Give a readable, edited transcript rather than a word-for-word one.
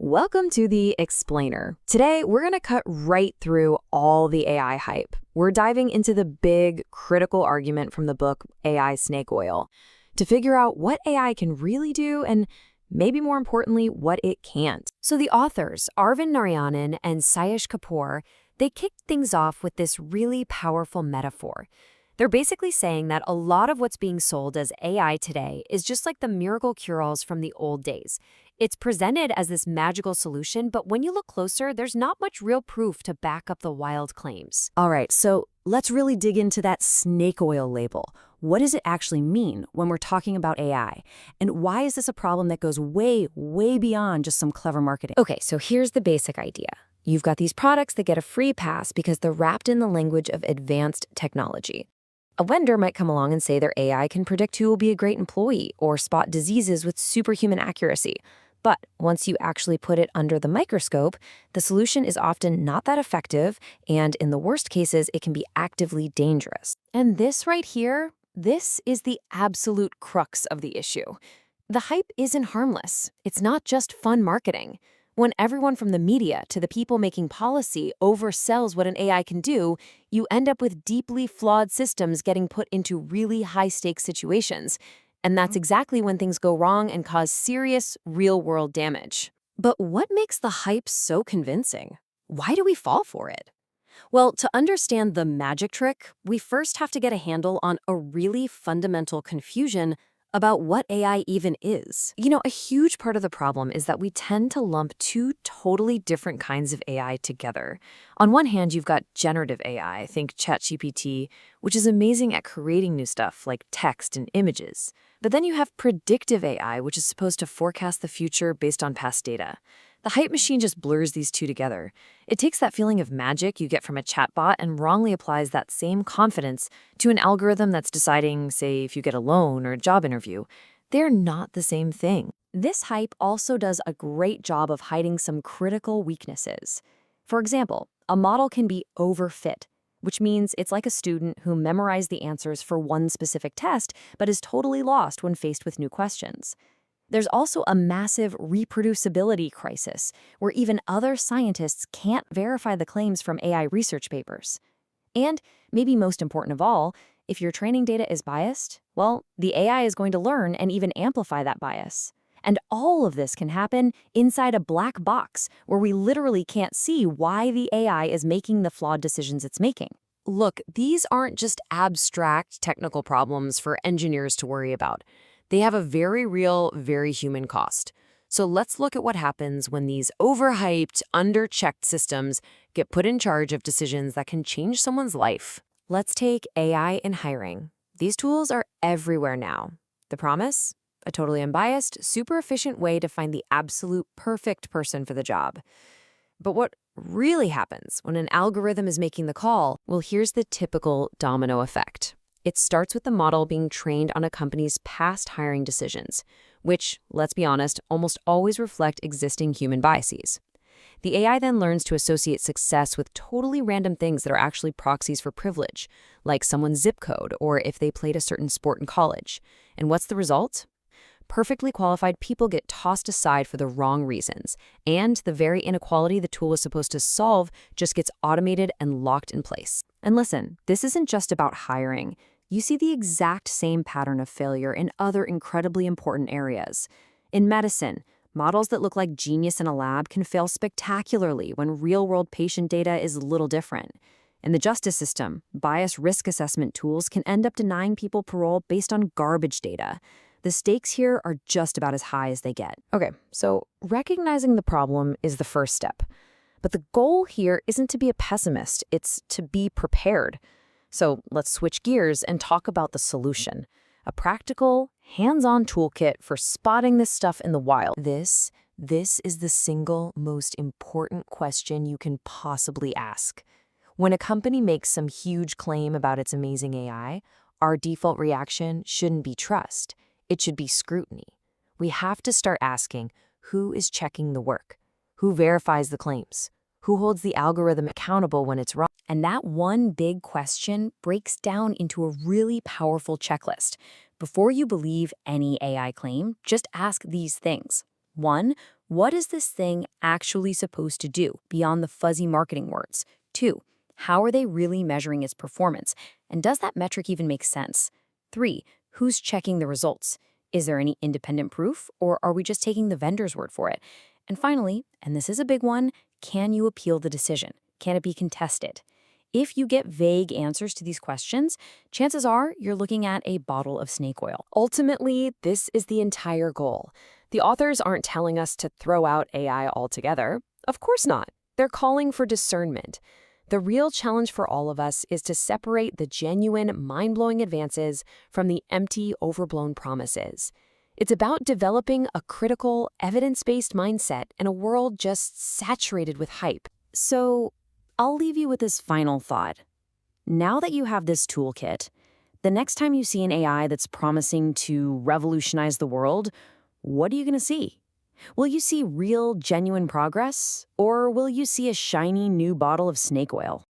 Welcome to The Explainer. Today, we're going to cut right through all the AI hype. We're diving into the big, critical argument from the book AI Snake Oil to figure out what AI can really do and, maybe more importantly, what it can't. So the authors, Arvind Narayanan and Sayesh Kapoor, they kicked things off with this really powerful metaphor. They're basically saying that a lot of what's being sold as AI today is just like the miracle cure-alls from the old days. It's presented as this magical solution, but when you look closer, there's not much real proof to back up the wild claims. All right, so let's really dig into that snake oil label. What does it actually mean when we're talking about AI? And why is this a problem that goes way, way beyond just some clever marketing? Okay, so here's the basic idea. You've got these products that get a free pass because they're wrapped in the language of advanced technology. A vendor might come along and say their AI can predict who will be a great employee or spot diseases with superhuman accuracy. But once you actually put it under the microscope, the solution is often not that effective, and in the worst cases, it can be actively dangerous. And this right here, this is the absolute crux of the issue. The hype isn't harmless. It's not just fun marketing. When everyone from the media to the people making policy oversells what an AI can do, you end up with deeply flawed systems getting put into really high-stakes situations. And that's exactly when things go wrong and cause serious, real-world damage. But what makes the hype so convincing? Why do we fall for it? Well, to understand the magic trick, we first have to get a handle on a really fundamental confusion about what AI even is. You know, a huge part of the problem is that we tend to lump two totally different kinds of AI together. On one hand, you've got generative AI, think ChatGPT, which is amazing at creating new stuff like text and images. But then you have predictive AI, which is supposed to forecast the future based on past data. The hype machine just blurs these two together. It takes that feeling of magic you get from a chatbot and wrongly applies that same confidence to an algorithm that's deciding, say, if you get a loan or a job interview. They're not the same thing. This hype also does a great job of hiding some critical weaknesses. For example, a model can be overfit, which means it's like a student who memorized the answers for one specific test but is totally lost when faced with new questions. There's also a massive reproducibility crisis, where even other scientists can't verify the claims from AI research papers. And, maybe most important of all, if your training data is biased, well, the AI is going to learn and even amplify that bias. And all of this can happen inside a black box, where we literally can't see why the AI is making the flawed decisions it's making. Look, these aren't just abstract technical problems for engineers to worry about. They have a very real, very human cost. So let's look at what happens when these overhyped, underchecked systems get put in charge of decisions that can change someone's life. Let's take AI in hiring. These tools are everywhere now. The promise? A totally unbiased, super efficient way to find the absolute perfect person for the job. But what really happens when an algorithm is making the call? Well, here's the typical domino effect. It starts with the model being trained on a company's past hiring decisions, which, let's be honest, almost always reflect existing human biases. The AI then learns to associate success with totally random things that are actually proxies for privilege, like someone's zip code or if they played a certain sport in college. And what's the result? Perfectly qualified people get tossed aside for the wrong reasons, and the very inequality the tool is supposed to solve just gets automated and locked in place. And listen, this isn't just about hiring. You see the exact same pattern of failure in other incredibly important areas. In medicine, models that look like genius in a lab can fail spectacularly when real-world patient data is little different. In the justice system, biased risk assessment tools can end up denying people parole based on garbage data. The stakes here are just about as high as they get. Okay, so recognizing the problem is the first step. But the goal here isn't to be a pessimist, it's to be prepared. So let's switch gears and talk about the solution. A practical, hands-on toolkit for spotting this stuff in the wild. This is the single most important question you can possibly ask. When a company makes some huge claim about its amazing AI, our default reaction shouldn't be trust. It should be scrutiny. We have to start asking, who is checking the work? Who verifies the claims? Who holds the algorithm accountable when it's wrong? And that one big question breaks down into a really powerful checklist. Before you believe any AI claim, just ask these things. 1, What is this thing actually supposed to do beyond the fuzzy marketing words? 2. How are they really measuring its performance? And does that metric even make sense? 3. Who's checking the results? Is there any independent proof, or are we just taking the vendor's word for it? And finally, and this is a big one, can you appeal the decision? Can it be contested? If you get vague answers to these questions, chances are you're looking at a bottle of snake oil. Ultimately, this is the entire goal. The authors aren't telling us to throw out AI altogether. Of course not. They're calling for discernment. The real challenge for all of us is to separate the genuine, mind-blowing advances from the empty, overblown promises. It's about developing a critical, evidence-based mindset in a world just saturated with hype. So, I'll leave you with this final thought. Now that you have this toolkit, the next time you see an AI that's promising to revolutionize the world, what are you going to see? Will you see real, genuine progress? Or will you see a shiny new bottle of snake oil?